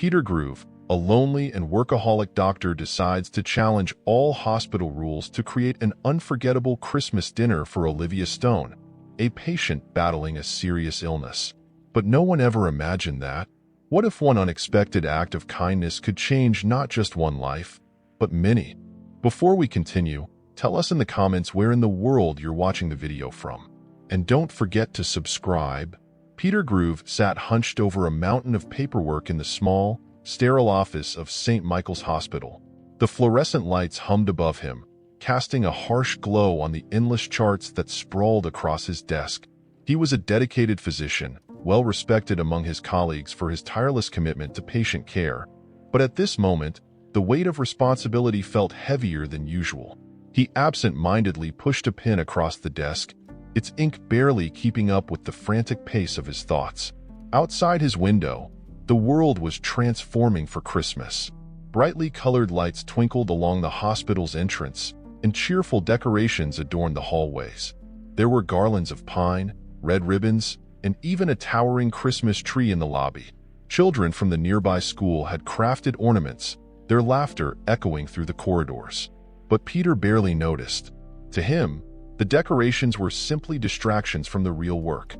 Peter Groove, a lonely and workaholic doctor, decides to challenge all hospital rules to create an unforgettable Christmas dinner for Olivia Stone, a patient battling a serious illness. But no one ever imagined that. What if one unexpected act of kindness could change not just one life, but many? Before we continue, tell us in the comments where in the world you're watching the video from. And don't forget to subscribe. Peter Groove sat hunched over a mountain of paperwork in the small, sterile office of St. Michael's Hospital. The fluorescent lights hummed above him, casting a harsh glow on the endless charts that sprawled across his desk. He was a dedicated physician, well respected among his colleagues for his tireless commitment to patient care. But at this moment, the weight of responsibility felt heavier than usual. He absent-mindedly pushed a pen across the desk, its ink barely keeping up with the frantic pace of his thoughts. Outside his window, the world was transforming for Christmas. Brightly colored lights twinkled along the hospital's entrance, and cheerful decorations adorned the hallways. There were garlands of pine, red ribbons, and even a towering Christmas tree in the lobby. Children from the nearby school had crafted ornaments, their laughter echoing through the corridors. But Peter barely noticed. To him, the decorations were simply distractions from the real work: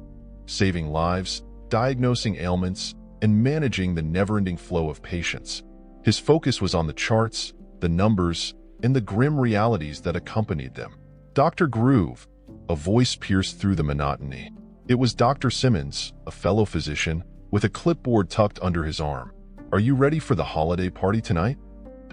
saving lives, diagnosing ailments, and managing the never-ending flow of patients. His focus was on the charts, the numbers, and the grim realities that accompanied them. Dr. Groove, a voice pierced through the monotony. It was Dr. Simmons, a fellow physician, with a clipboard tucked under his arm. "Are you ready for the holiday party tonight?"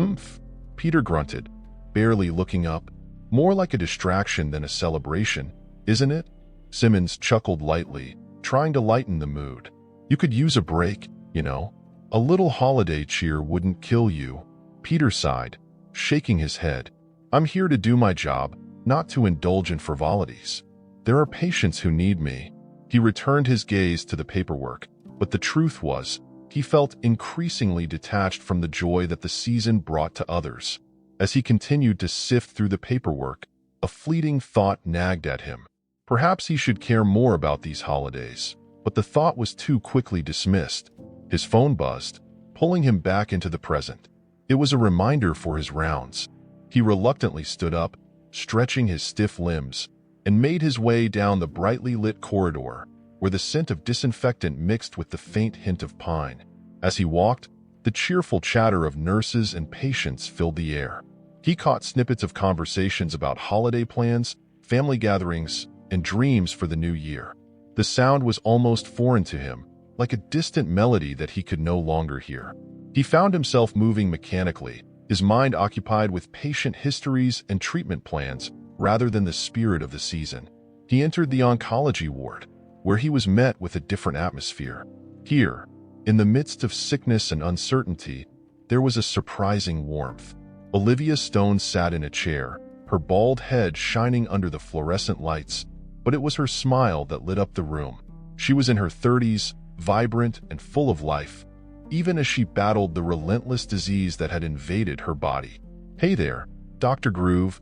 "Oomph," Peter grunted, barely looking up. "More like a distraction than a celebration, isn't it?" Simmons chuckled lightly, trying to lighten the mood. "You could use a break, you know. A little holiday cheer wouldn't kill you." Peter sighed, shaking his head. "I'm here to do my job, not to indulge in frivolities. There are patients who need me." He returned his gaze to the paperwork, but the truth was, he felt increasingly detached from the joy that the season brought to others. As he continued to sift through the paperwork, a fleeting thought nagged at him. Perhaps he should care more about these holidays, but the thought was too quickly dismissed. His phone buzzed, pulling him back into the present. It was a reminder for his rounds. He reluctantly stood up, stretching his stiff limbs, and made his way down the brightly lit corridor, where the scent of disinfectant mixed with the faint hint of pine. As he walked, the cheerful chatter of nurses and patients filled the air. He caught snippets of conversations about holiday plans, family gatherings, and dreams for the new year. The sound was almost foreign to him, like a distant melody that he could no longer hear. He found himself moving mechanically, his mind occupied with patient histories and treatment plans rather than the spirit of the season. He entered the oncology ward, where he was met with a different atmosphere. Here, in the midst of sickness and uncertainty, there was a surprising warmth. Olivia Stone sat in a chair, her bald head shining under the fluorescent lights, but it was her smile that lit up the room. She was in her 30s, vibrant and full of life, even as she battled the relentless disease that had invaded her body. "Hey there, Dr. Groove,"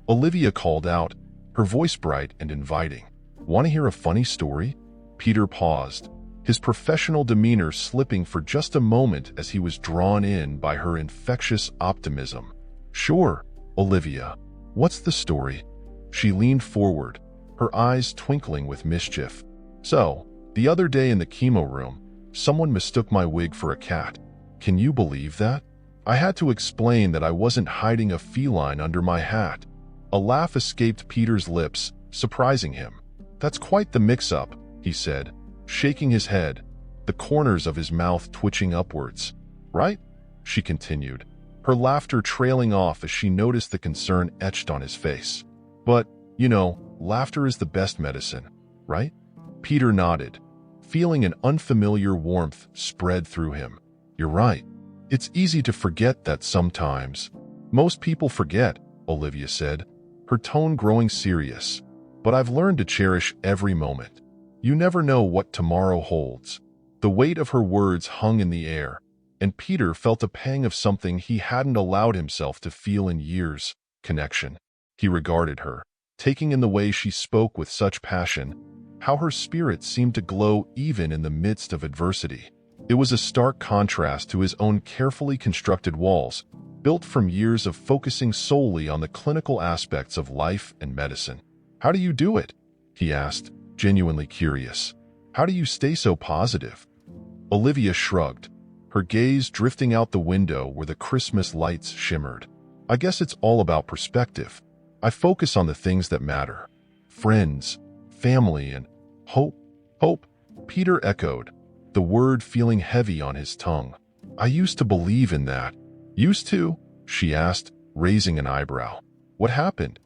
Olivia called out, her voice bright and inviting. "Want to hear a funny story?" Peter paused, his professional demeanor slipping for just a moment as he was drawn in by her infectious optimism. "Sure, Olivia. What's the story?" She leaned forward, her eyes twinkling with mischief. "So, the other day in the chemo room, someone mistook my wig for a cat. Can you believe that? I had to explain that I wasn't hiding a feline under my hat." A laugh escaped Peter's lips, surprising him. "That's quite the mix-up," he said, shaking his head, the corners of his mouth twitching upwards. "Right?" she continued, her laughter trailing off as she noticed the concern etched on his face. "But, you know, laughter is the best medicine, right?" Peter nodded, feeling an unfamiliar warmth spread through him. "You're right. It's easy to forget that sometimes." "Most people forget," Olivia said, her tone growing serious. "But I've learned to cherish every moment. You never know what tomorrow holds." The weight of her words hung in the air, and Peter felt a pang of something he hadn't allowed himself to feel in years: connection. He regarded her, taking in the way she spoke with such passion, how her spirit seemed to glow even in the midst of adversity. It was a stark contrast to his own carefully constructed walls, built from years of focusing solely on the clinical aspects of life and medicine. "How do you do it?" he asked, genuinely curious. "How do you stay so positive?" Olivia shrugged, her gaze drifting out the window where the Christmas lights shimmered. "I guess it's all about perspective. I focus on the things that matter. Friends, family, and hope." "Hope," Peter echoed, the word feeling heavy on his tongue. "I used to believe in that." "Used to?" she asked, raising an eyebrow. "What happened?"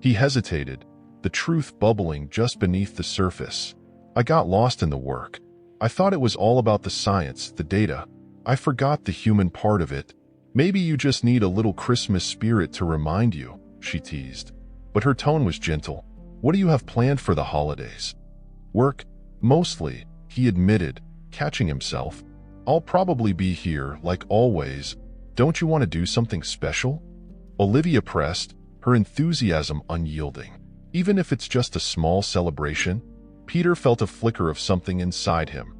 He hesitated, the truth bubbling just beneath the surface. "I got lost in the work. I thought it was all about the science, the data. I forgot the human part of it. Maybe you just need a little Christmas spirit to remind you," she teased. But her tone was gentle. "What do you have planned for the holidays?" "Work, mostly," he admitted, catching himself. "I'll probably be here, like always. Don't you want to do something special?" Olivia pressed, her enthusiasm unyielding. "Even if it's just a small celebration?" Peter felt a flicker of something inside him,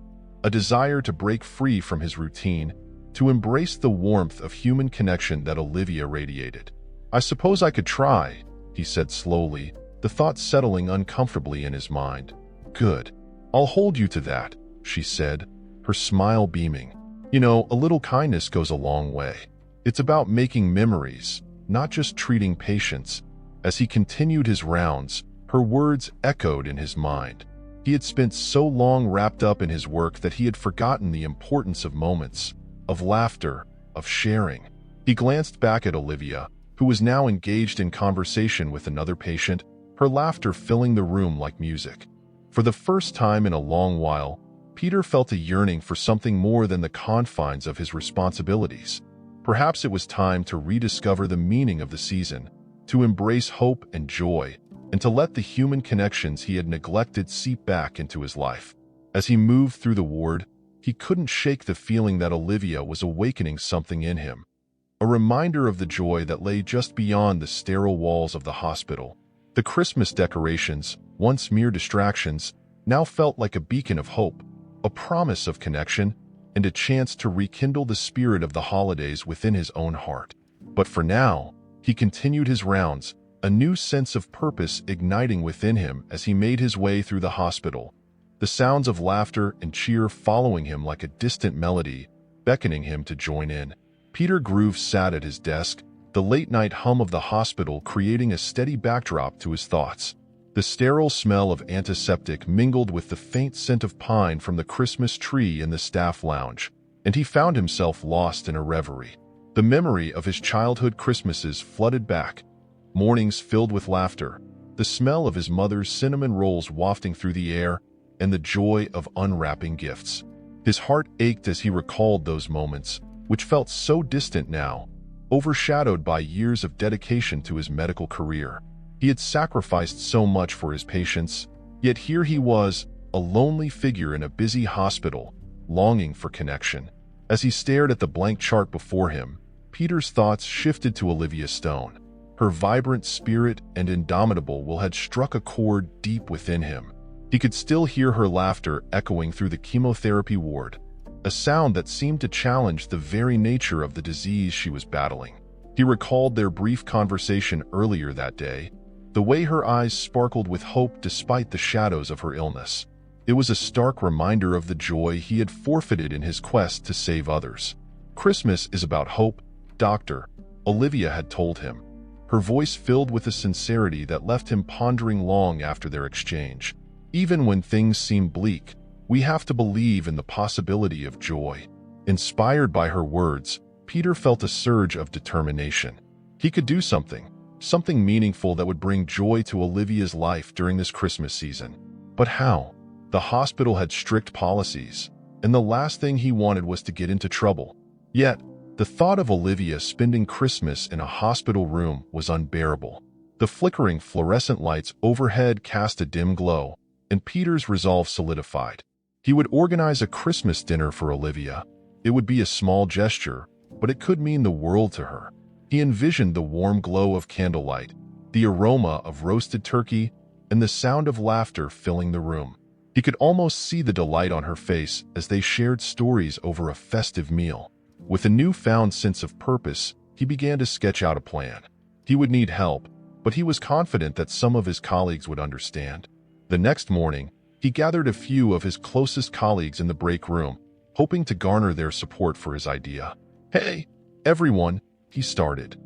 a desire to break free from his routine, to embrace the warmth of human connection that Olivia radiated. "I suppose I could try," he said slowly, the thought settling uncomfortably in his mind. "Good. I'll hold you to that," she said, her smile beaming. "You know, a little kindness goes a long way. It's about making memories, not just treating patients." As he continued his rounds, her words echoed in his mind. He had spent so long wrapped up in his work that he had forgotten the importance of moments, of laughter, of sharing. He glanced back at Olivia, who was now engaged in conversation with another patient, her laughter filling the room like music. For the first time in a long while, Peter felt a yearning for something more than the confines of his responsibilities. Perhaps it was time to rediscover the meaning of the season, to embrace hope and joy, and to let the human connections he had neglected seep back into his life. As he moved through the ward, he couldn't shake the feeling that Olivia was awakening something in him, a reminder of the joy that lay just beyond the sterile walls of the hospital. The Christmas decorations, once mere distractions, now felt like a beacon of hope, a promise of connection, and a chance to rekindle the spirit of the holidays within his own heart. But for now, he continued his rounds, a new sense of purpose igniting within him as he made his way through the hospital, the sounds of laughter and cheer following him like a distant melody, beckoning him to join in. Peter Groove sat at his desk, the late-night hum of the hospital creating a steady backdrop to his thoughts. The sterile smell of antiseptic mingled with the faint scent of pine from the Christmas tree in the staff lounge, and he found himself lost in a reverie. The memory of his childhood Christmases flooded back, mornings filled with laughter, the smell of his mother's cinnamon rolls wafting through the air, and the joy of unwrapping gifts. His heart ached as he recalled those moments, which felt so distant now, overshadowed by years of dedication to his medical career. He had sacrificed so much for his patients, yet here he was, a lonely figure in a busy hospital, longing for connection. As he stared at the blank chart before him, Peter's thoughts shifted to Olivia Stone. Her vibrant spirit and indomitable will had struck a chord deep within him. He could still hear her laughter echoing through the chemotherapy ward, a sound that seemed to challenge the very nature of the disease she was battling. He recalled their brief conversation earlier that day, the way her eyes sparkled with hope despite the shadows of her illness. It was a stark reminder of the joy he had forfeited in his quest to save others. "Christmas is about hope, Doctor," Olivia had told him, her voice filled with a sincerity that left him pondering long after their exchange. "Even when things seem bleak, we have to believe in the possibility of joy." Inspired by her words, Peter felt a surge of determination. He could do something meaningful that would bring joy to Olivia's life during this Christmas season. But how? The hospital had strict policies, and the last thing he wanted was to get into trouble. Yet, the thought of Olivia spending Christmas in a hospital room was unbearable. The flickering fluorescent lights overhead cast a dim glow, and Peter's resolve solidified. He would organize a Christmas dinner for Olivia. It would be a small gesture, but it could mean the world to her. He envisioned the warm glow of candlelight, the aroma of roasted turkey, and the sound of laughter filling the room. He could almost see the delight on her face as they shared stories over a festive meal. With a newfound sense of purpose, he began to sketch out a plan. He would need help, but he was confident that some of his colleagues would understand. The next morning, he gathered a few of his closest colleagues in the break room, hoping to garner their support for his idea. "Hey, everyone," he started,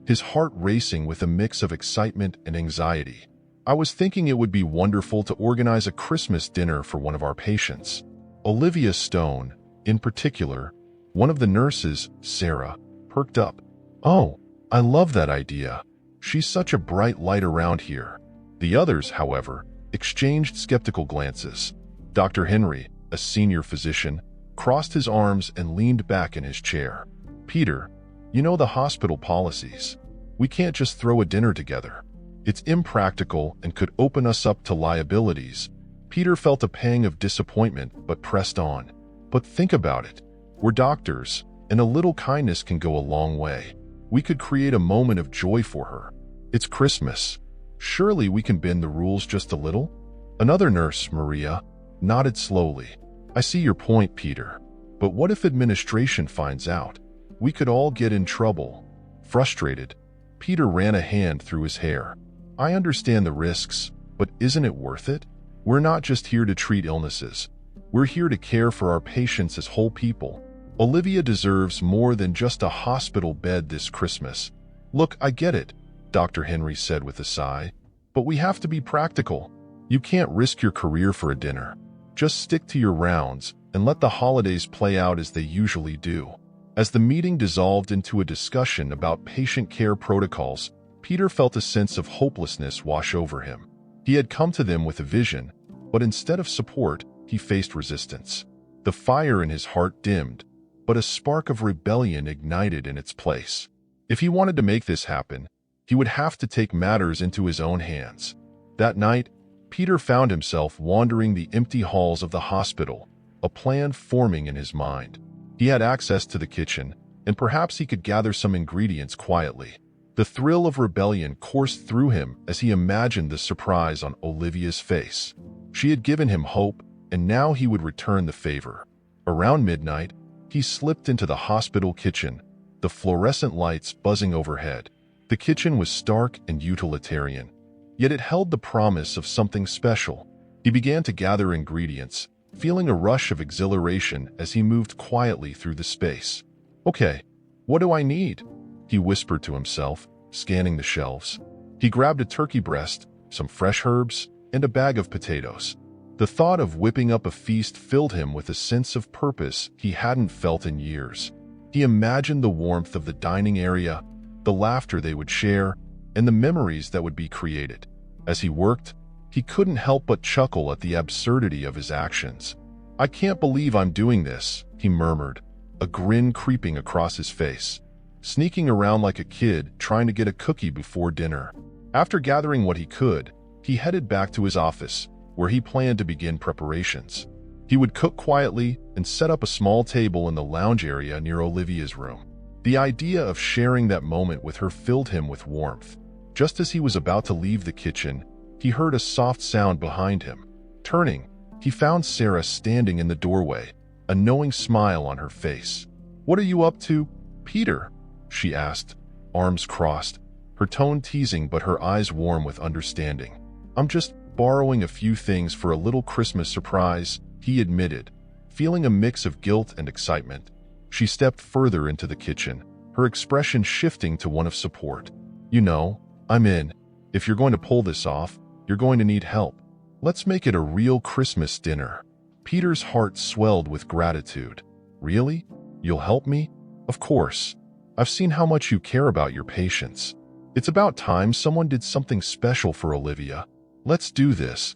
his heart racing with a mix of excitement and anxiety. "I was thinking it would be wonderful to organize a Christmas dinner for one of our patients." Olivia Stone, in particular, one of the nurses, Sarah, perked up. "Oh, I love that idea. She's such a bright light around here." The others, however, exchanged skeptical glances. Dr. Henry, a senior physician, crossed his arms and leaned back in his chair. "Peter, you know the hospital policies. We can't just throw a dinner together. It's impractical and could open us up to liabilities." Peter felt a pang of disappointment but pressed on. "But think about it. We're doctors, and a little kindness can go a long way. We could create a moment of joy for her. It's Christmas. Surely we can bend the rules just a little?" Another nurse, Maria, nodded slowly. "I see your point, Peter. But what if administration finds out? We could all get in trouble." Frustrated, Peter ran a hand through his hair. "I understand the risks, but isn't it worth it? We're not just here to treat illnesses. We're here to care for our patients as whole people. Olivia deserves more than just a hospital bed this Christmas." "Look, I get it," Dr. Henry said with a sigh. "But we have to be practical. You can't risk your career for a dinner. Just stick to your rounds and let the holidays play out as they usually do." As the meeting dissolved into a discussion about patient care protocols, Peter felt a sense of hopelessness wash over him. He had come to them with a vision, but instead of support, he faced resistance. The fire in his heart dimmed, but a spark of rebellion ignited in its place. If he wanted to make this happen, he would have to take matters into his own hands. That night, Peter found himself wandering the empty halls of the hospital, a plan forming in his mind. He had access to the kitchen, and perhaps he could gather some ingredients quietly. The thrill of rebellion coursed through him as he imagined the surprise on Olivia's face. She had given him hope, and now he would return the favor. Around midnight, he slipped into the hospital kitchen, the fluorescent lights buzzing overhead. The kitchen was stark and utilitarian, yet it held the promise of something special. He began to gather ingredients, feeling a rush of exhilaration as he moved quietly through the space. "Okay, what do I need?" he whispered to himself, scanning the shelves. He grabbed a turkey breast, some fresh herbs, and a bag of potatoes. The thought of whipping up a feast filled him with a sense of purpose he hadn't felt in years. He imagined the warmth of the dining area, the laughter they would share, and the memories that would be created. As he worked, he couldn't help but chuckle at the absurdity of his actions. "I can't believe I'm doing this," he murmured, a grin creeping across his face. Sneaking around like a kid trying to get a cookie before dinner. After gathering what he could, he headed back to his office, where he planned to begin preparations. He would cook quietly and set up a small table in the lounge area near Olivia's room. The idea of sharing that moment with her filled him with warmth. Just as he was about to leave the kitchen, he heard a soft sound behind him. Turning, he found Sarah standing in the doorway, a knowing smile on her face. "What are you up to, Peter?" she asked, arms crossed, her tone teasing but her eyes warm with understanding. "I'm just borrowing a few things for a little Christmas surprise," he admitted, feeling a mix of guilt and excitement. She stepped further into the kitchen, her expression shifting to one of support. "You know, I'm in. If you're going to pull this off, you're going to need help. Let's make it a real Christmas dinner." Peter's heart swelled with gratitude. "Really? You'll help me?" "Of course. I've seen how much you care about your patients. It's about time someone did something special for Olivia. Let's do this."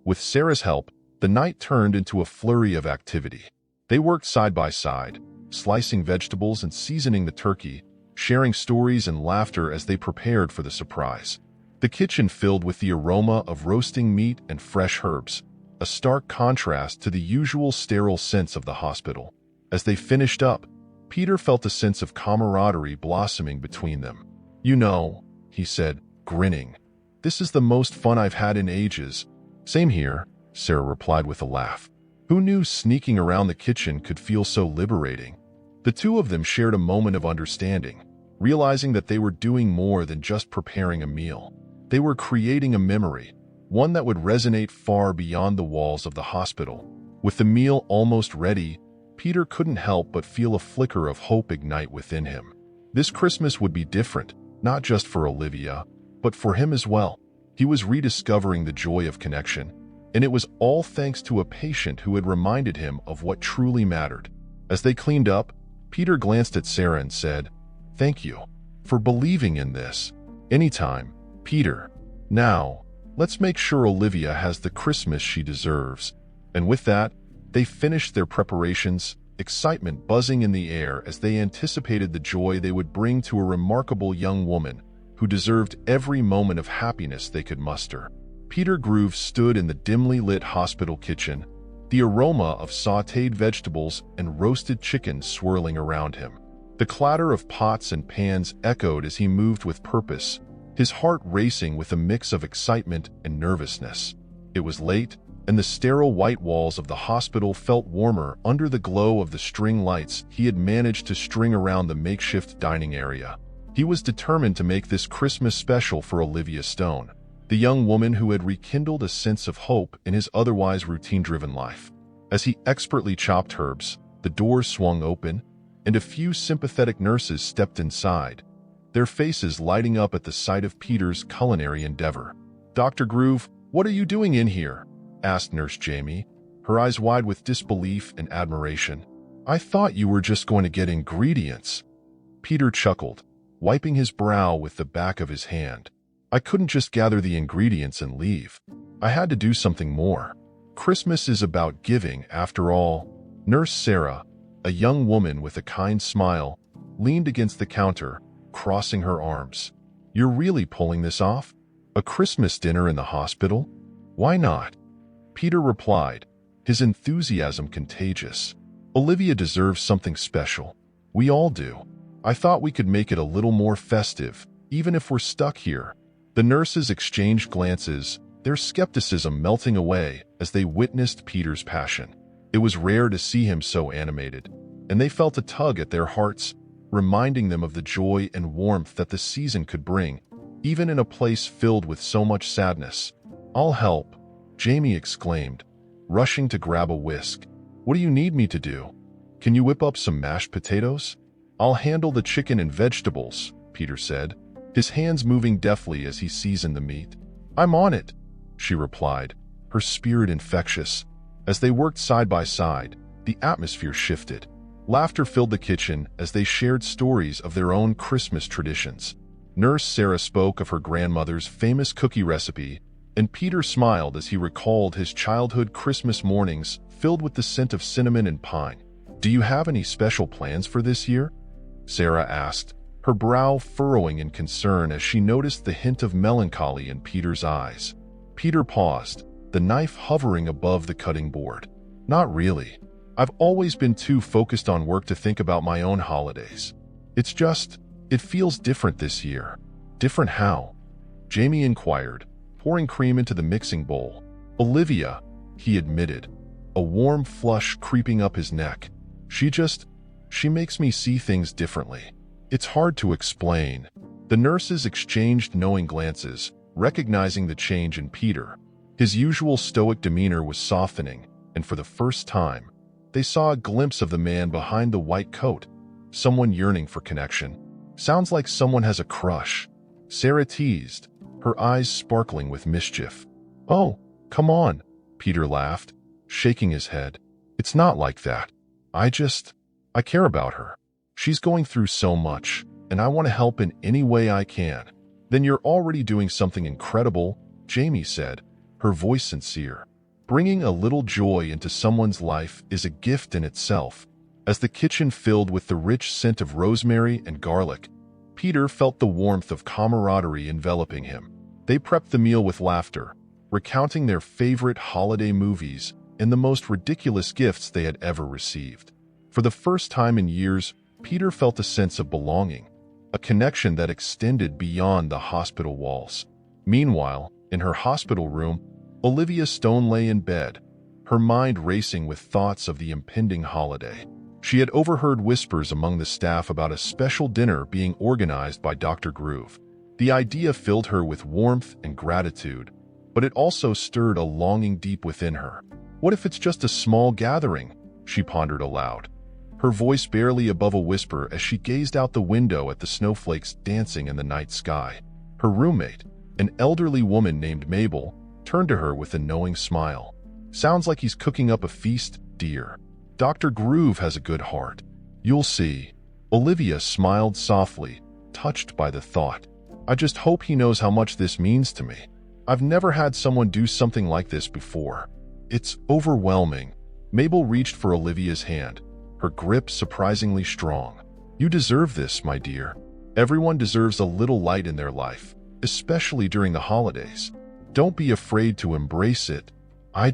With Sarah's help, the night turned into a flurry of activity. They worked side by side, slicing vegetables and seasoning the turkey, sharing stories and laughter as they prepared for the surprise. The kitchen filled with the aroma of roasting meat and fresh herbs, a stark contrast to the usual sterile scents of the hospital. As they finished up, Peter felt a sense of camaraderie blossoming between them. "You know," he said, grinning, "this is the most fun I've had in ages." "Same here," Sarah replied with a laugh. Who knew sneaking around the kitchen could feel so liberating? The two of them shared a moment of understanding, realizing that they were doing more than just preparing a meal. They were creating a memory, one that would resonate far beyond the walls of the hospital. With the meal almost ready, Peter couldn't help but feel a flicker of hope ignite within him. This Christmas would be different, not just for Olivia, but for him as well. He was rediscovering the joy of connection, and it was all thanks to a patient who had reminded him of what truly mattered. As they cleaned up, Peter glanced at Sarah and said, "Thank you for believing in this. Anytime, Peter. Now, let's make sure Olivia has the Christmas she deserves." And with that, they finished their preparations, excitement buzzing in the air as they anticipated the joy they would bring to a remarkable young woman who deserved every moment of happiness they could muster. Peter Groove stood in the dimly lit hospital kitchen, the aroma of sautéed vegetables and roasted chicken swirling around him. The clatter of pots and pans echoed as he moved with purpose, his heart racing with a mix of excitement and nervousness. It was late, and the sterile white walls of the hospital felt warmer under the glow of the string lights he had managed to string around the makeshift dining area. He was determined to make this Christmas special for Olivia Stone, the young woman who had rekindled a sense of hope in his otherwise routine-driven life. As he expertly chopped herbs, the doors swung open, and a few sympathetic nurses stepped inside, their faces lighting up at the sight of Peter's culinary endeavor. "Dr. Groove, what are you doing in here?" asked Nurse Jamie, her eyes wide with disbelief and admiration. "I thought you were just going to get ingredients." Peter chuckled, wiping his brow with the back of his hand. "I couldn't just gather the ingredients and leave. I had to do something more. Christmas is about giving, after all." Nurse Sarah, a young woman with a kind smile, leaned against the counter, crossing her arms. "You're really pulling this off? A Christmas dinner in the hospital? Why not?" Peter replied, his enthusiasm contagious. "Olivia deserves something special. We all do. I thought we could make it a little more festive, even if we're stuck here." The nurses exchanged glances, their skepticism melting away as they witnessed Peter's passion. It was rare to see him so animated, and they felt a tug at their hearts, reminding them of the joy and warmth that the season could bring, even in a place filled with so much sadness. "I'll help," Jamie exclaimed, rushing to grab a whisk. "What do you need me to do? Can you whip up some mashed potatoes?" "I'll handle the chicken and vegetables," Peter said, his hands moving deftly as he seasoned the meat. "I'm on it," she replied, her spirit infectious. As they worked side by side, the atmosphere shifted. Laughter filled the kitchen as they shared stories of their own Christmas traditions. Nurse Sarah spoke of her grandmother's famous cookie recipe, and Peter smiled as he recalled his childhood Christmas mornings filled with the scent of cinnamon and pine. "Do you have any special plans for this year?" Sarah asked, her brow furrowing in concern as she noticed the hint of melancholy in Peter's eyes. Peter paused, the knife hovering above the cutting board. "Not really. I've always been too focused on work to think about my own holidays. It feels different this year." "Different how?" Jamie inquired, pouring cream into the mixing bowl. "Olivia," he admitted, a warm flush creeping up his neck. She makes me see things differently. It's hard to explain." The nurses exchanged knowing glances, recognizing the change in Peter. His usual stoic demeanor was softening, and for the first time, they saw a glimpse of the man behind the white coat, someone yearning for connection. "Sounds like someone has a crush," Sarah teased, her eyes sparkling with mischief. "Oh, come on," Peter laughed, shaking his head. "It's not like that. I care about her. She's going through so much, and I want to help in any way I can." "Then you're already doing something incredible," Jamie said, her voice sincere. Bringing a little joy into someone's life is a gift in itself. As the kitchen filled with the rich scent of rosemary and garlic, Peter felt the warmth of camaraderie enveloping him. They prepped the meal with laughter, recounting their favorite holiday movies and the most ridiculous gifts they had ever received. For the first time in years, Peter felt a sense of belonging, a connection that extended beyond the hospital walls. Meanwhile, in her hospital room, Olivia Stone lay in bed, her mind racing with thoughts of the impending holiday. She had overheard whispers among the staff about a special dinner being organized by Dr. Groove. The idea filled her with warmth and gratitude, but it also stirred a longing deep within her. What if it's just a small gathering? She pondered aloud, her voice barely above a whisper as she gazed out the window at the snowflakes dancing in the night sky. Her roommate, an elderly woman named Mabel, turned to her with a knowing smile. Sounds like he's cooking up a feast, dear. Dr. Groove has a good heart. You'll see. Olivia smiled softly, touched by the thought. I just hope he knows how much this means to me. I've never had someone do something like this before. It's overwhelming. Mabel reached for Olivia's hand, her grip surprisingly strong. You deserve this, my dear. Everyone deserves a little light in their life, especially during the holidays. Don't be afraid to embrace it. I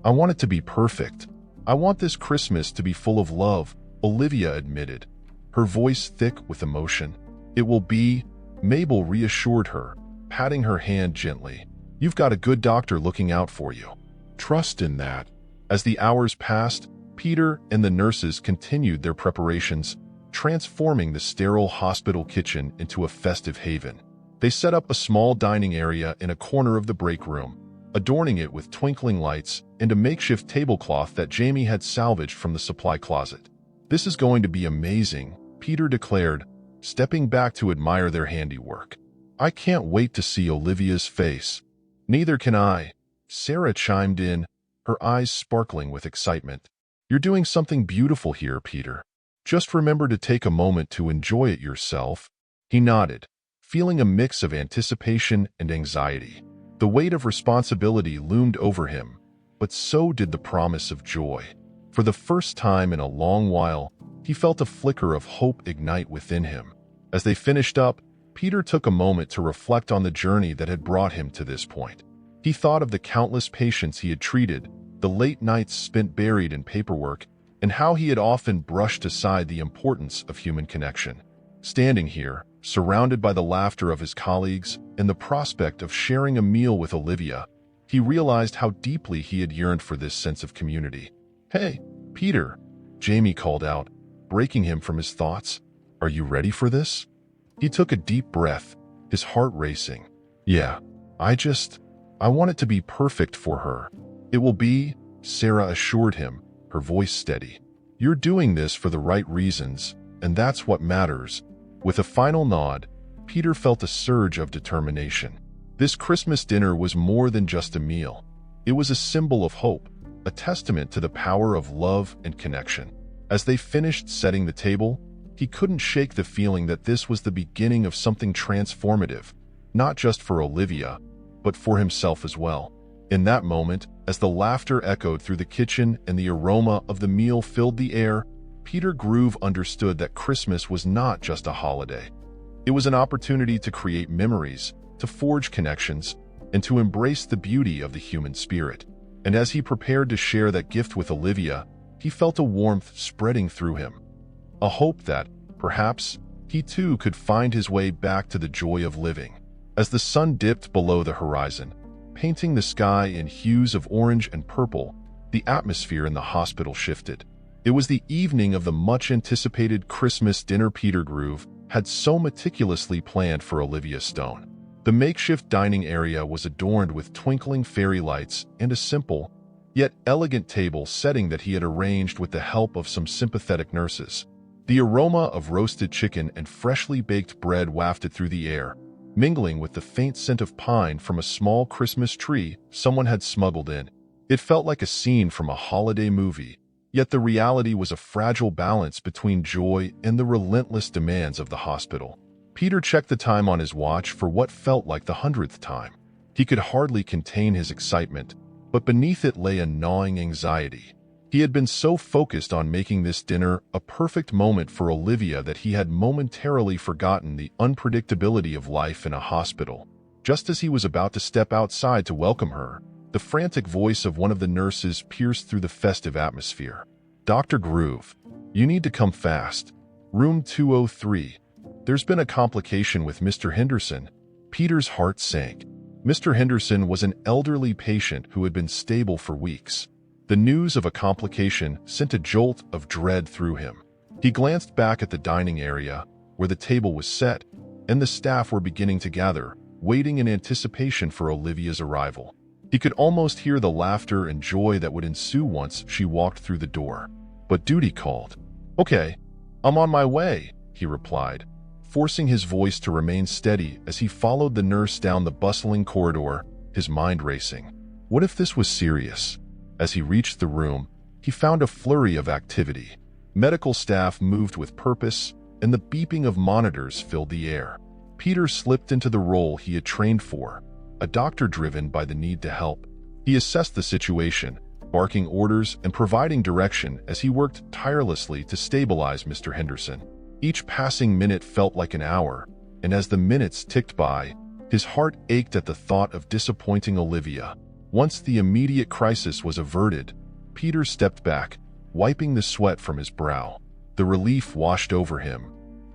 want it to be perfect. I want this Christmas to be full of love, Olivia admitted, her voice thick with emotion. It will be, Mabel reassured her, patting her hand gently. You've got a good doctor looking out for you. Trust in that. As the hours passed, Peter and the nurses continued their preparations, transforming the sterile hospital kitchen into a festive haven. They set up a small dining area in a corner of the break room, adorning it with twinkling lights and a makeshift tablecloth that Jamie had salvaged from the supply closet. This is going to be amazing, Peter declared, stepping back to admire their handiwork. I can't wait to see Olivia's face. Neither can I, Sarah chimed in, her eyes sparkling with excitement. You're doing something beautiful here, Peter. Just remember to take a moment to enjoy it yourself. He nodded, feeling a mix of anticipation and anxiety. The weight of responsibility loomed over him, but so did the promise of joy. For the first time in a long while, he felt a flicker of hope ignite within him. As they finished up, Peter took a moment to reflect on the journey that had brought him to this point. He thought of the countless patients he had treated, the late nights spent buried in paperwork, and how he had often brushed aside the importance of human connection. Standing here, surrounded by the laughter of his colleagues and the prospect of sharing a meal with Olivia, he realized how deeply he had yearned for this sense of community. Hey, Peter, Jamie called out, breaking him from his thoughts. Are you ready for this? He took a deep breath, his heart racing. Yeah, I want it to be perfect for her. It will be, Sarah assured him, her voice steady. You're doing this for the right reasons, and that's what matters. With a final nod, Peter felt a surge of determination. This Christmas dinner was more than just a meal. It was a symbol of hope, a testament to the power of love and connection. As they finished setting the table, he couldn't shake the feeling that this was the beginning of something transformative, not just for Olivia, but for himself as well. In that moment, as the laughter echoed through the kitchen and the aroma of the meal filled the air, Peter Groove understood that Christmas was not just a holiday. It was an opportunity to create memories, to forge connections, and to embrace the beauty of the human spirit. And as he prepared to share that gift with Olivia, he felt a warmth spreading through him. A hope that, perhaps, he too could find his way back to the joy of living. As the sun dipped below the horizon, painting the sky in hues of orange and purple, the atmosphere in the hospital shifted. It was the evening of the much-anticipated Christmas dinner Peter Groove had so meticulously planned for Olivia Stone. The makeshift dining area was adorned with twinkling fairy lights and a simple, yet elegant table setting that he had arranged with the help of some sympathetic nurses. The aroma of roasted chicken and freshly baked bread wafted through the air, mingling with the faint scent of pine from a small Christmas tree someone had smuggled in. It felt like a scene from a holiday movie, yet the reality was a fragile balance between joy and the relentless demands of the hospital. Peter checked the time on his watch for what felt like the 100th time. He could hardly contain his excitement, but beneath it lay a gnawing anxiety. He had been so focused on making this dinner a perfect moment for Olivia that he had momentarily forgotten the unpredictability of life in a hospital. Just as he was about to step outside to welcome her, the frantic voice of one of the nurses pierced through the festive atmosphere. Dr. Groove, you need to come fast. Room 203. There's been a complication with Mr. Henderson. Peter's heart sank. Mr. Henderson was an elderly patient who had been stable for weeks. The news of a complication sent a jolt of dread through him. He glanced back at the dining area, where the table was set, and the staff were beginning to gather, waiting in anticipation for Olivia's arrival. He could almost hear the laughter and joy that would ensue once she walked through the door. But duty called. "Okay, I'm on my way," he replied, forcing his voice to remain steady as he followed the nurse down the bustling corridor, his mind racing. What if this was serious? As he reached the room, he found a flurry of activity. Medical staff moved with purpose, and the beeping of monitors filled the air. Peter slipped into the role he had trained for, a doctor driven by the need to help. He assessed the situation, barking orders and providing direction as he worked tirelessly to stabilize Mr. Henderson. Each passing minute felt like an hour, and as the minutes ticked by, his heart ached at the thought of disappointing Olivia. Once the immediate crisis was averted, Peter stepped back, wiping the sweat from his brow. The relief washed over him,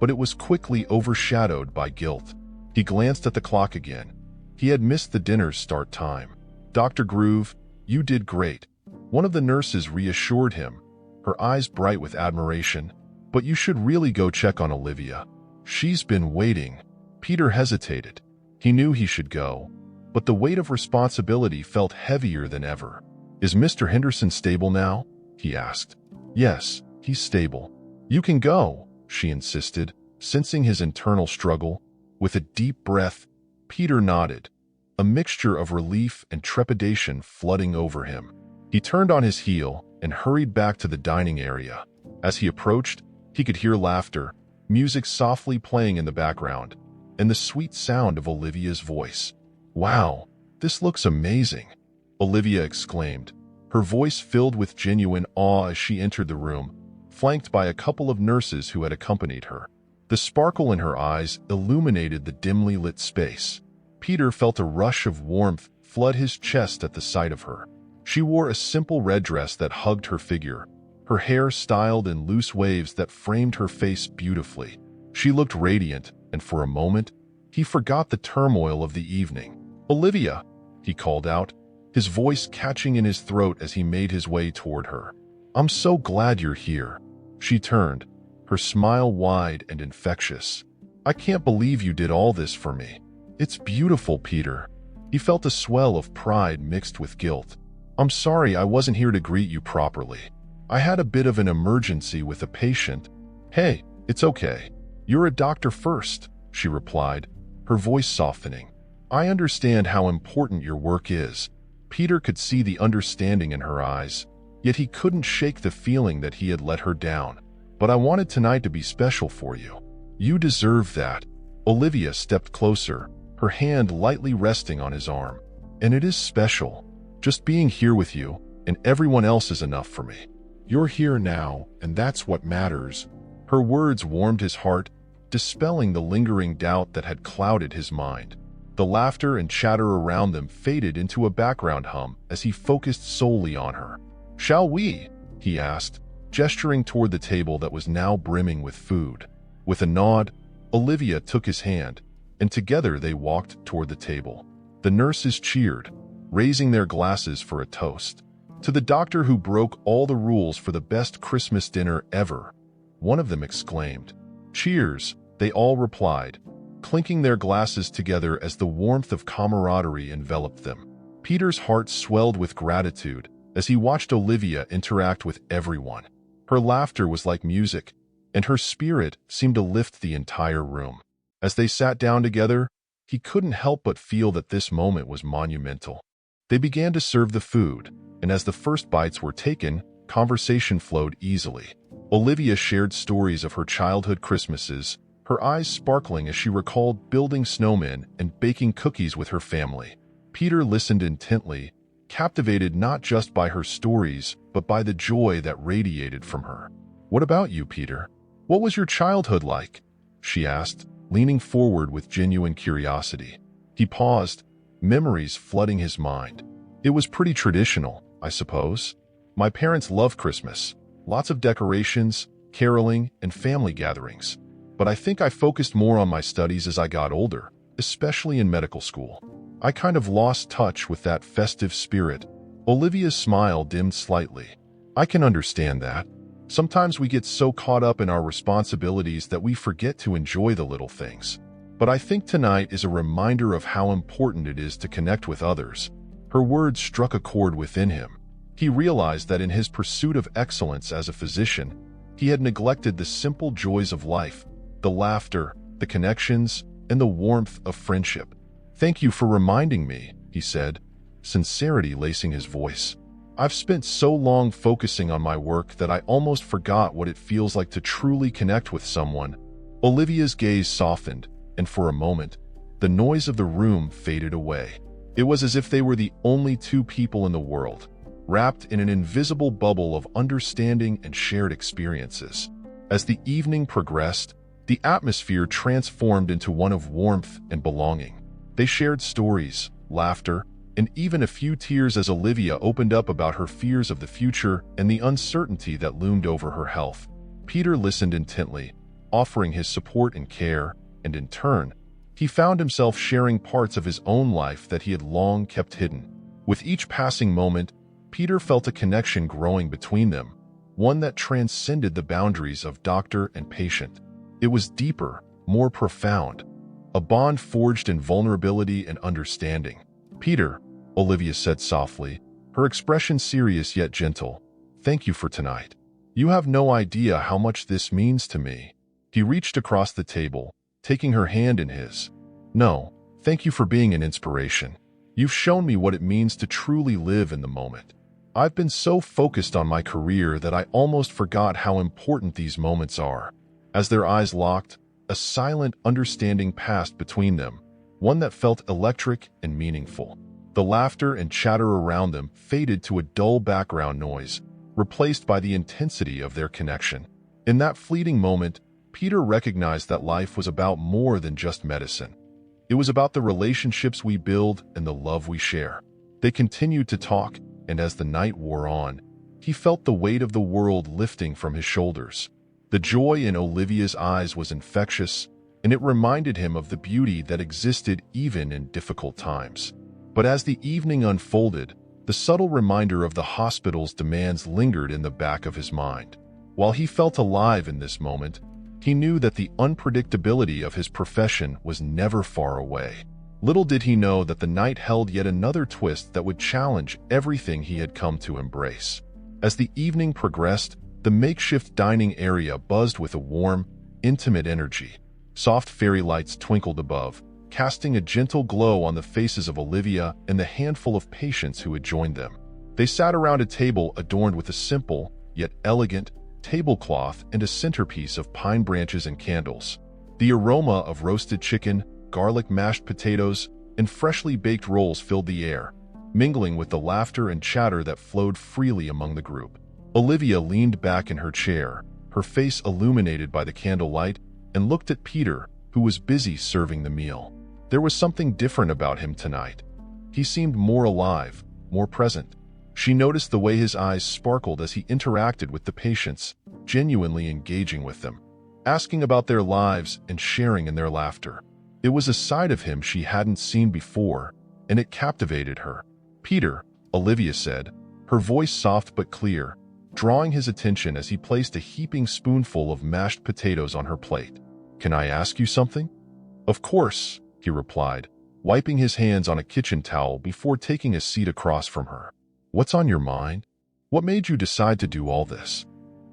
but it was quickly overshadowed by guilt. He glanced at the clock again. He had missed the dinner's start time. "Dr. Groove, you did great," one of the nurses reassured him, her eyes bright with admiration. "But you should really go check on Olivia. She's been waiting." Peter hesitated. He knew he should go, but the weight of responsibility felt heavier than ever. "Is Mr. Henderson stable now?" he asked. "Yes, he's stable." "You can go," she insisted, sensing his internal struggle. With a deep breath, Peter nodded, a mixture of relief and trepidation flooding over him. He turned on his heel and hurried back to the dining area. As he approached, he could hear laughter, music softly playing in the background, and the sweet sound of Olivia's voice. "Wow, this looks amazing," Olivia exclaimed, her voice filled with genuine awe as she entered the room, flanked by a couple of nurses who had accompanied her. The sparkle in her eyes illuminated the dimly lit space. Peter felt a rush of warmth flood his chest at the sight of her. She wore a simple red dress that hugged her figure, her hair styled in loose waves that framed her face beautifully. She looked radiant, and for a moment, he forgot the turmoil of the evening. "Olivia," he called out, his voice catching in his throat as he made his way toward her. "I'm so glad you're here." She turned, her smile wide and infectious. "I can't believe you did all this for me." "It's beautiful, Peter." He felt a swell of pride mixed with guilt. "I'm sorry I wasn't here to greet you properly. I had a bit of an emergency with a patient." "Hey, it's okay. You're a doctor first," she replied, her voice softening. "I understand how important your work is." Peter could see the understanding in her eyes, yet he couldn't shake the feeling that he had let her down. "But I wanted tonight to be special for you. You deserve that." Olivia stepped closer, her hand lightly resting on his arm. "And it is special. Just being here with you, and everyone else is enough for me. You're here now, and that's what matters." Her words warmed his heart, dispelling the lingering doubt that had clouded his mind. The laughter and chatter around them faded into a background hum as he focused solely on her. "Shall we?" he asked, gesturing toward the table that was now brimming with food. With a nod, Olivia took his hand, and together they walked toward the table. The nurses cheered, raising their glasses for a toast. "To the doctor who broke all the rules for the best Christmas dinner ever," one of them exclaimed. "Cheers," they all replied, clinking their glasses together as the warmth of camaraderie enveloped them. Peter's heart swelled with gratitude as he watched Olivia interact with everyone. Her laughter was like music, and her spirit seemed to lift the entire room. As they sat down together, he couldn't help but feel that this moment was monumental. They began to serve the food, and as the first bites were taken, conversation flowed easily. Olivia shared stories of her childhood Christmases, her eyes sparkling as she recalled building snowmen and baking cookies with her family. Peter listened intently, captivated not just by her stories, but by the joy that radiated from her. "What about you, Peter? What was your childhood like?" she asked, leaning forward with genuine curiosity. He paused, memories flooding his mind. "It was pretty traditional, I suppose. My parents loved Christmas, lots of decorations, caroling, and family gatherings. But I think I focused more on my studies as I got older, especially in medical school." I kind of lost touch with that festive spirit." Olivia's smile dimmed slightly. "I can understand that. Sometimes we get so caught up in our responsibilities that we forget to enjoy the little things. But I think tonight is a reminder of how important it is to connect with others." Her words struck a chord within him. He realized that in his pursuit of excellence as a physician, he had neglected the simple joys of life, the laughter, the connections, and the warmth of friendship. "Thank you for reminding me," he said, sincerity lacing his voice. "I've spent so long focusing on my work that I almost forgot what it feels like to truly connect with someone." Olivia's gaze softened, and for a moment, the noise of the room faded away. It was as if they were the only two people in the world, wrapped in an invisible bubble of understanding and shared experiences. As the evening progressed, the atmosphere transformed into one of warmth and belonging. They shared stories, laughter, and even a few tears as Olivia opened up about her fears of the future and the uncertainty that loomed over her health. Peter listened intently, offering his support and care, and in turn, he found himself sharing parts of his own life that he had long kept hidden. With each passing moment, Peter felt a connection growing between them, one that transcended the boundaries of doctor and patient. It was deeper, more profound, a bond forged in vulnerability and understanding. "Peter," Olivia said softly, her expression serious yet gentle, "thank you for tonight. You have no idea how much this means to me." He reached across the table, taking her hand in his. "No, thank you for being an inspiration. You've shown me what it means to truly live in the moment. I've been so focused on my career that I almost forgot how important these moments are." As their eyes locked, a silent understanding passed between them, one that felt electric and meaningful. The laughter and chatter around them faded to a dull background noise, replaced by the intensity of their connection. In that fleeting moment, Peter recognized that life was about more than just medicine. It was about the relationships we build and the love we share. They continued to talk, and as the night wore on, he felt the weight of the world lifting from his shoulders. The joy in Olivia's eyes was infectious, and it reminded him of the beauty that existed even in difficult times. But as the evening unfolded, the subtle reminder of the hospital's demands lingered in the back of his mind. While he felt alive in this moment, he knew that the unpredictability of his profession was never far away. Little did he know that the night held yet another twist that would challenge everything he had come to embrace. As the evening progressed, the makeshift dining area buzzed with a warm, intimate energy. Soft fairy lights twinkled above, casting a gentle glow on the faces of Olivia and the handful of patients who had joined them. They sat around a table adorned with a simple, yet elegant, tablecloth and a centerpiece of pine branches and candles. The aroma of roasted chicken, garlic mashed potatoes, and freshly baked rolls filled the air, mingling with the laughter and chatter that flowed freely among the group. Olivia leaned back in her chair, her face illuminated by the candlelight, and looked at Peter, who was busy serving the meal. There was something different about him tonight. He seemed more alive, more present. She noticed the way his eyes sparkled as he interacted with the patients, genuinely engaging with them, asking about their lives and sharing in their laughter. It was a side of him she hadn't seen before, and it captivated her. "Peter," Olivia said, her voice soft but clear, drawing his attention as he placed a heaping spoonful of mashed potatoes on her plate. "Can I ask you something?" "Of course," he replied, wiping his hands on a kitchen towel before taking a seat across from her. "What's on your mind? What made you decide to do all this?"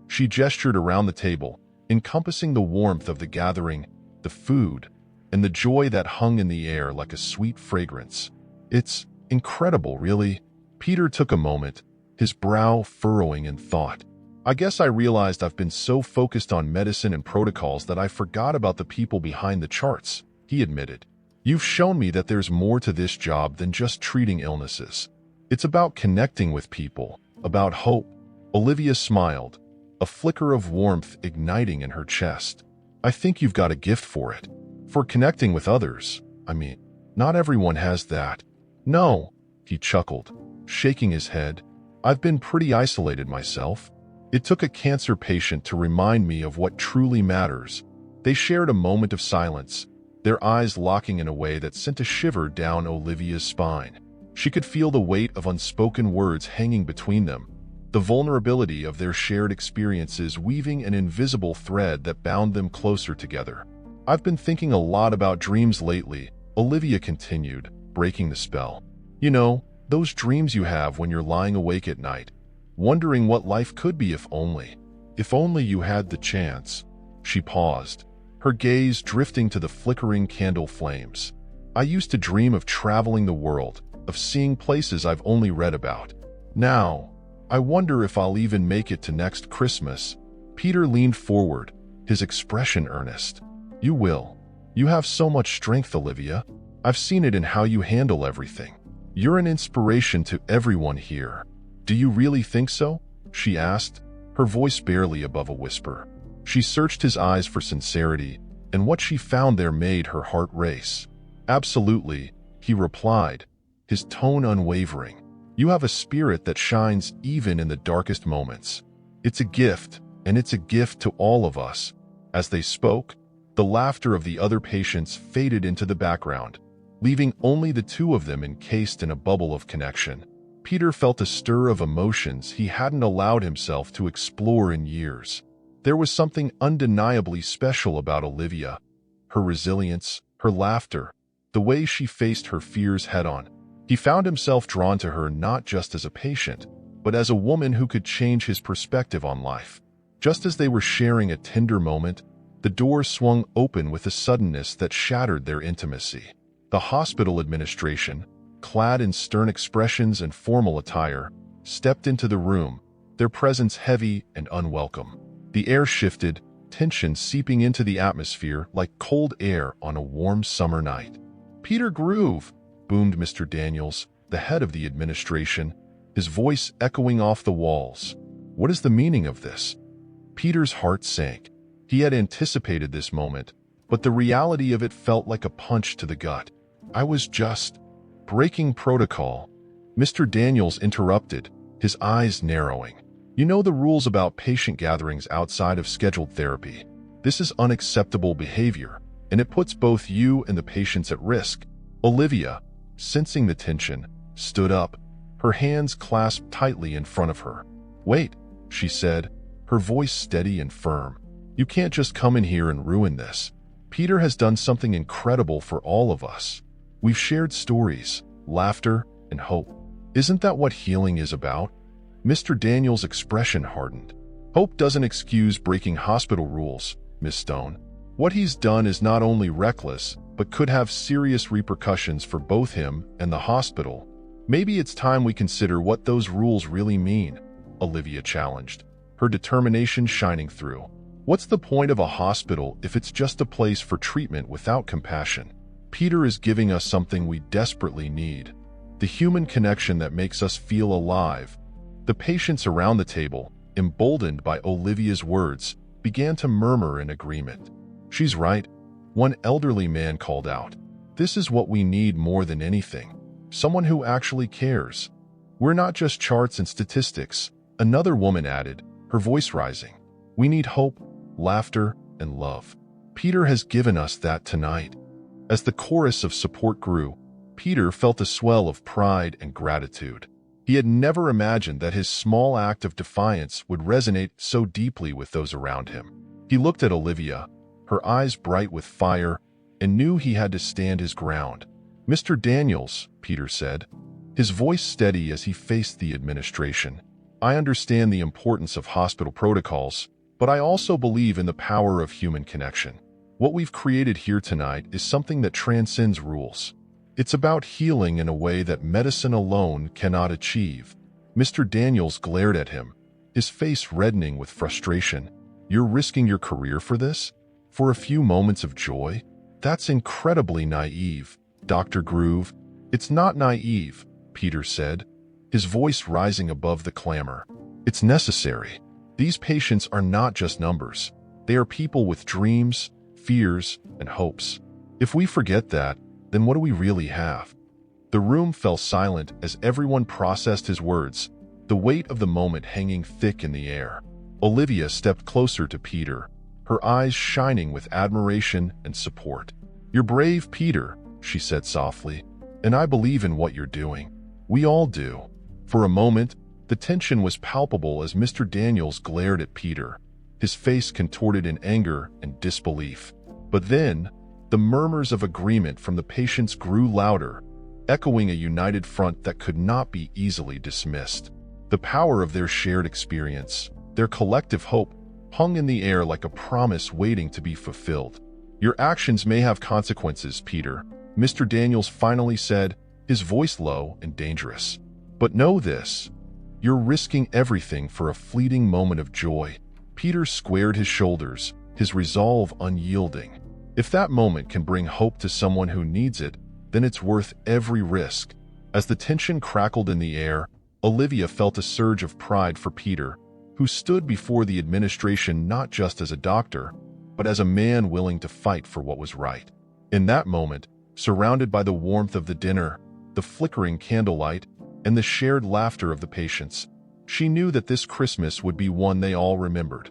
She gestured around the table, encompassing the warmth of the gathering, the food, and the joy that hung in the air like a sweet fragrance. "It's incredible, really." Peter took a moment, his brow furrowing in thought. "I guess I realized I've been so focused on medicine and protocols that I forgot about the people behind the charts," he admitted. "You've shown me that there's more to this job than just treating illnesses. It's about connecting with people, about hope." Olivia smiled, a flicker of warmth igniting in her chest. "I think you've got a gift for it. For connecting with others. I mean, not everyone has that." "No," he chuckled, shaking his head. "I've been pretty isolated myself. It took a cancer patient to remind me of what truly matters." They shared a moment of silence, their eyes locking in a way that sent a shiver down Olivia's spine. She could feel the weight of unspoken words hanging between them, the vulnerability of their shared experiences weaving an invisible thread that bound them closer together. "I've been thinking a lot about dreams lately," Olivia continued, breaking the spell. "You know, those dreams you have when you're lying awake at night, wondering what life could be if only. If only you had the chance." She paused, her gaze drifting to the flickering candle flames. "I used to dream of traveling the world, of seeing places I've only read about. Now, I wonder if I'll even make it to next Christmas." Peter leaned forward, his expression earnest. "You will. You have so much strength, Olivia. I've seen it in how you handle everything. You're an inspiration to everyone here." "Do you really think so?" she asked, her voice barely above a whisper. She searched his eyes for sincerity, and what she found there made her heart race. "Absolutely," he replied, his tone unwavering. "You have a spirit that shines even in the darkest moments. It's a gift, and it's a gift to all of us." As they spoke, the laughter of the other patients faded into the background, leaving only the two of them encased in a bubble of connection. Peter felt a stir of emotions he hadn't allowed himself to explore in years. There was something undeniably special about Olivia, her resilience, her laughter, the way she faced her fears head-on. He found himself drawn to her not just as a patient, but as a woman who could change his perspective on life. Just as they were sharing a tender moment, the door swung open with a suddenness that shattered their intimacy. The hospital administration, clad in stern expressions and formal attire, stepped into the room, their presence heavy and unwelcome. The air shifted, tension seeping into the atmosphere like cold air on a warm summer night. "Peter Groove," boomed Mr. Daniels, the head of the administration, his voice echoing off the walls. "What is the meaning of this?" Peter's heart sank. He had anticipated this moment, but the reality of it felt like a punch to the gut. "I was just breaking protocol," Mr. Daniels interrupted, his eyes narrowing. "You know the rules about patient gatherings outside of scheduled therapy. This is unacceptable behavior, and it puts both you and the patients at risk." Olivia, sensing the tension, stood up, her hands clasped tightly in front of her. "Wait," she said, her voice steady and firm. "You can't just come in here and ruin this. Peter has done something incredible for all of us. We've shared stories, laughter, and hope. Isn't that what healing is about?" Mr. Daniels' expression hardened. "Hope doesn't excuse breaking hospital rules, Miss Stone. What he's done is not only reckless, but could have serious repercussions for both him and the hospital. Maybe it's time we consider what those rules really mean," Olivia challenged, her determination shining through. "What's the point of a hospital if it's just a place for treatment without compassion? Peter is giving us something we desperately need, the human connection that makes us feel alive." The patients around the table, emboldened by Olivia's words, began to murmur in agreement. "She's right," one elderly man called out. "This is what we need more than anything. Someone who actually cares. We're not just charts and statistics," another woman added, her voice rising. "We need hope, laughter, and love. Peter has given us that tonight." As the chorus of support grew, Peter felt a swell of pride and gratitude. He had never imagined that his small act of defiance would resonate so deeply with those around him. He looked at Olivia, her eyes bright with fire, and knew he had to stand his ground. "Mr. Daniels," Peter said, his voice steady as he faced the administration, "I understand the importance of hospital protocols, but I also believe in the power of human connection. What we've created here tonight is something that transcends rules. It's about healing in a way that medicine alone cannot achieve." Mr. Daniels glared at him, his face reddening with frustration. "You're risking your career for this? For a few moments of joy? That's incredibly naive, Dr. Groove." "It's not naive," Peter said, his voice rising above the clamor. "It's necessary. These patients are not just numbers. They are people with dreams, fears, and hopes. If we forget that, then what do we really have?" The room fell silent as everyone processed his words, the weight of the moment hanging thick in the air. Olivia stepped closer to Peter, her eyes shining with admiration and support. "You're brave, Peter," she said softly, "and I believe in what you're doing. We all do." For a moment, the tension was palpable as Mr. Daniels glared at Peter, his face contorted in anger and disbelief. But then, the murmurs of agreement from the patients grew louder, echoing a united front that could not be easily dismissed. The power of their shared experience, their collective hope, hung in the air like a promise waiting to be fulfilled. "Your actions may have consequences, Peter," Mr. Daniels finally said, his voice low and dangerous. "But know this, you're risking everything for a fleeting moment of joy." Peter squared his shoulders, his resolve unyielding. If that moment can bring hope to someone who needs it, then it's worth every risk. As the tension crackled in the air, Olivia felt a surge of pride for Peter, who stood before the administration not just as a doctor, but as a man willing to fight for what was right. In that moment, surrounded by the warmth of the dinner, the flickering candlelight, and the shared laughter of the patients, she knew that this Christmas would be one they all remembered,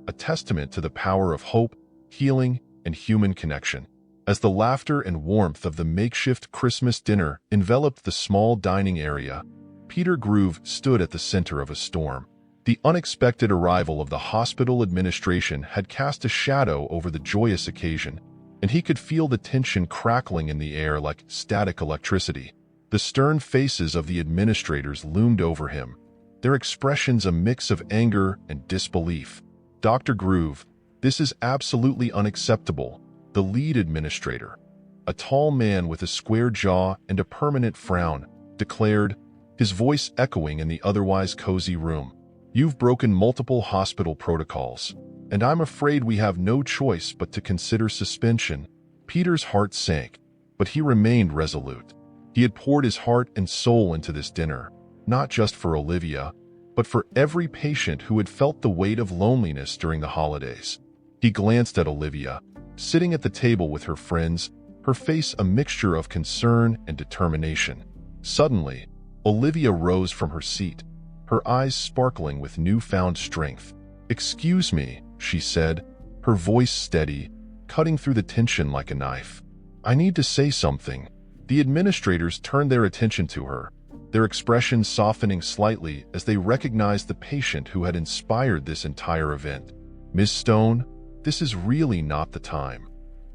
a testament to the power of hope, healing, and human connection. As the laughter and warmth of the makeshift Christmas dinner enveloped the small dining area, Peter Groove stood at the center of a storm. The unexpected arrival of the hospital administration had cast a shadow over the joyous occasion, and he could feel the tension crackling in the air like static electricity. The stern faces of the administrators loomed over him, their expressions a mix of anger and disbelief. "Dr. Groove, this is absolutely unacceptable," the lead administrator, a tall man with a square jaw and a permanent frown, declared, his voice echoing in the otherwise cozy room. "You've broken multiple hospital protocols, and I'm afraid we have no choice but to consider suspension." Peter's heart sank, but he remained resolute. He had poured his heart and soul into this dinner, not just for Olivia, but for every patient who had felt the weight of loneliness during the holidays. He glanced at Olivia, sitting at the table with her friends, her face a mixture of concern and determination. Suddenly, Olivia rose from her seat, her eyes sparkling with newfound strength. "Excuse me," she said, her voice steady, cutting through the tension like a knife. "I need to say something." The administrators turned their attention to her, their expressions softening slightly as they recognized the patient who had inspired this entire event. "Ms. Stone, this is really not the time,"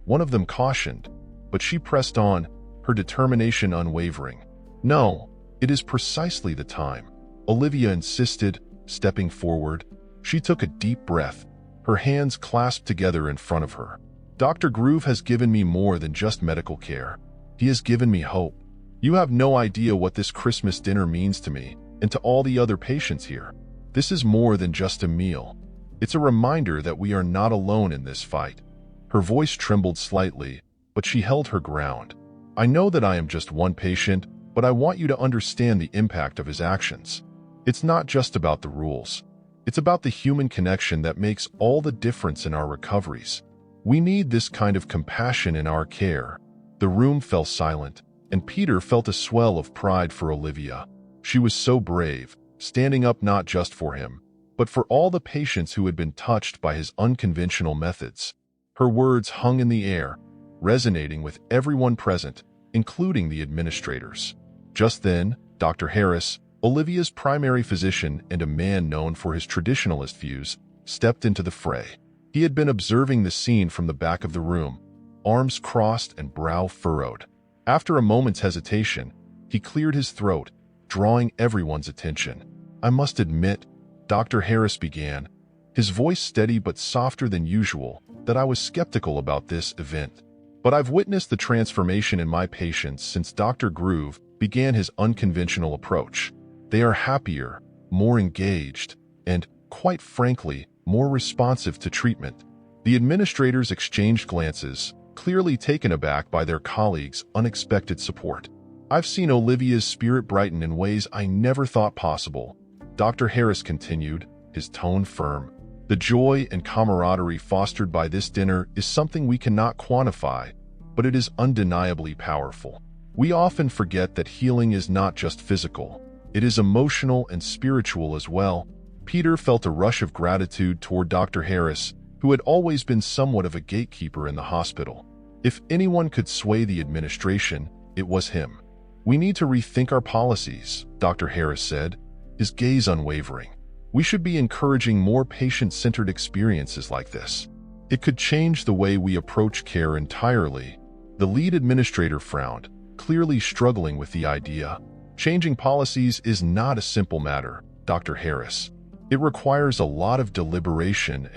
one of them cautioned, but she pressed on, her determination unwavering. "No, it is precisely the time," Olivia insisted, stepping forward. She took a deep breath, her hands clasped together in front of her. "Dr. Groove has given me more than just medical care. He has given me hope. You have no idea what this Christmas dinner means to me and to all the other patients here. This is more than just a meal. It's a reminder that we are not alone in this fight." Her voice trembled slightly, but she held her ground. "I know that I am just one patient, but I want you to understand the impact of his actions. It's not just about the rules. It's about the human connection that makes all the difference in our recoveries. We need this kind of compassion in our care." The room fell silent, and Peter felt a swell of pride for Olivia. She was so brave, standing up not just for him, but for all the patients who had been touched by his unconventional methods. Her words hung in the air, resonating with everyone present, including the administrators. Just then, Dr. Harris, Olivia's primary physician and a man known for his traditionalist views, stepped into the fray. He had been observing the scene from the back of the room, arms crossed and brow furrowed. After a moment's hesitation, he cleared his throat, drawing everyone's attention. "I must admit," Dr. Harris began, his voice steady but softer than usual, "that I was skeptical about this event. But I've witnessed the transformation in my patients since Dr. Groove began his unconventional approach. They are happier, more engaged, and, quite frankly, more responsive to treatment." The administrators exchanged glances, clearly taken aback by their colleagues' unexpected support. "I've seen Olivia's spirit brighten in ways I never thought possible," Dr. Harris continued, his tone firm. "The joy and camaraderie fostered by this dinner is something we cannot quantify, but it is undeniably powerful. We often forget that healing is not just physical. It is emotional and spiritual as well." Peter felt a rush of gratitude toward Dr. Harris, who had always been somewhat of a gatekeeper in the hospital. If anyone could sway the administration, it was him. "We need to rethink our policies," Dr. Harris said, his gaze unwavering. "We should be encouraging more patient-centered experiences like this. It could change the way we approach care entirely." The lead administrator frowned, clearly struggling with the idea. "Changing policies is not a simple matter, Dr. Harris. It requires a lot of deliberation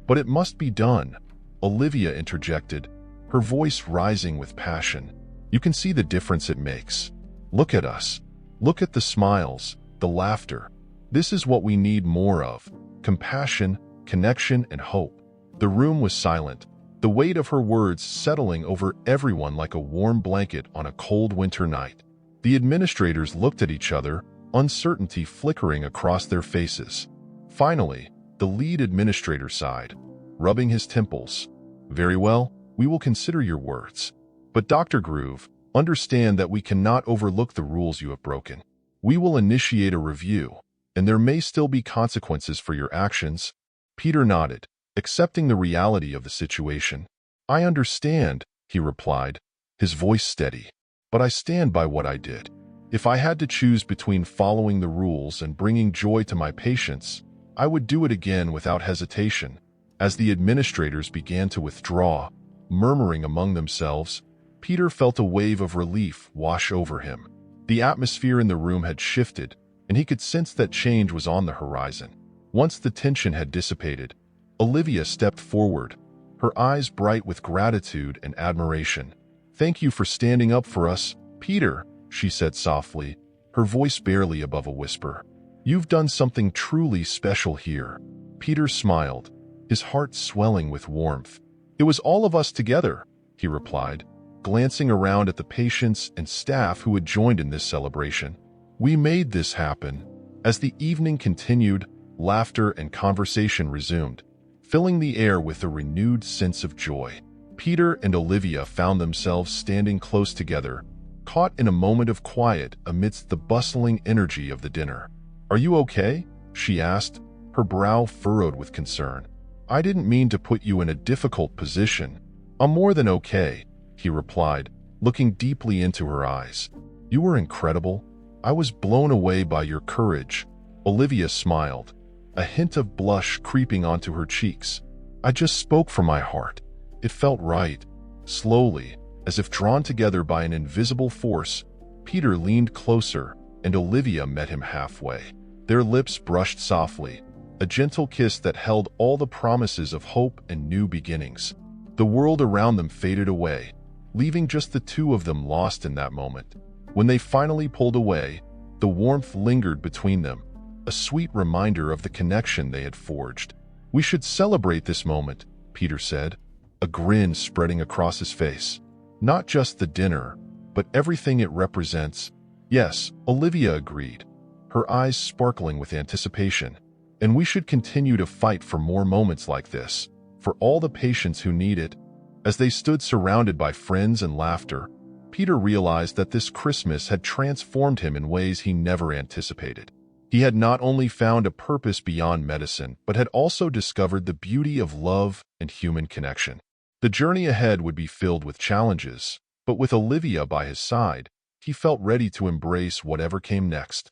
but it must be done," Olivia interjected, her voice rising with passion. "You can see the difference it makes. Look at us. Look at the smiles, the laughter. This is what we need more of: compassion, connection, and hope." The room was silent, the weight of her words settling over everyone like a warm blanket on a cold winter night. The administrators looked at each other, uncertainty flickering across their faces. Finally, the lead administrator sighed, rubbing his temples. "Very well, we will consider your words. But Dr. Groove, understand that we cannot overlook the rules you have broken. We will initiate a review, and there may still be consequences for your actions." Peter nodded, accepting the reality of the situation. "I understand," he replied, his voice steady. "But I stand by what I did. If I had to choose between following the rules and bringing joy to my patients, I would do it again without hesitation." As the administrators began to withdraw, murmuring among themselves, Peter felt a wave of relief wash over him. The atmosphere in the room had shifted, and he could sense that change was on the horizon. Once the tension had dissipated, Olivia stepped forward, her eyes bright with gratitude and admiration. "Thank you for standing up for us, Peter," she said softly, her voice barely above a whisper. "You've done something truly special here." Peter smiled, his heart swelling with warmth. "It was all of us together," he replied, glancing around at the patients and staff who had joined in this celebration. "We made this happen." As the evening continued, laughter and conversation resumed, filling the air with a renewed sense of joy. Peter and Olivia found themselves standing close together, caught in a moment of quiet amidst the bustling energy of the dinner. "Are you okay?" she asked, her brow furrowed with concern. "I didn't mean to put you in a difficult position." "I'm more than okay," he replied, looking deeply into her eyes. "You were incredible. I was blown away by your courage." Olivia smiled, a hint of blush creeping onto her cheeks. "I just spoke from my heart. It felt right." Slowly, as if drawn together by an invisible force, Peter leaned closer, and Olivia met him halfway. Their lips brushed softly, a gentle kiss that held all the promises of hope and new beginnings. The world around them faded away, leaving just the two of them lost in that moment. When they finally pulled away, the warmth lingered between them, a sweet reminder of the connection they had forged. "We should celebrate this moment," Peter said, a grin spreading across his face. "Not just the dinner, but everything it represents." "Yes," Olivia agreed, her eyes sparkling with anticipation. "And we should continue to fight for more moments like this, for all the patients who need it." As they stood surrounded by friends and laughter, Peter realized that this Christmas had transformed him in ways he never anticipated. He had not only found a purpose beyond medicine, but had also discovered the beauty of love and human connection. The journey ahead would be filled with challenges, but with Olivia by his side, he felt ready to embrace whatever came next.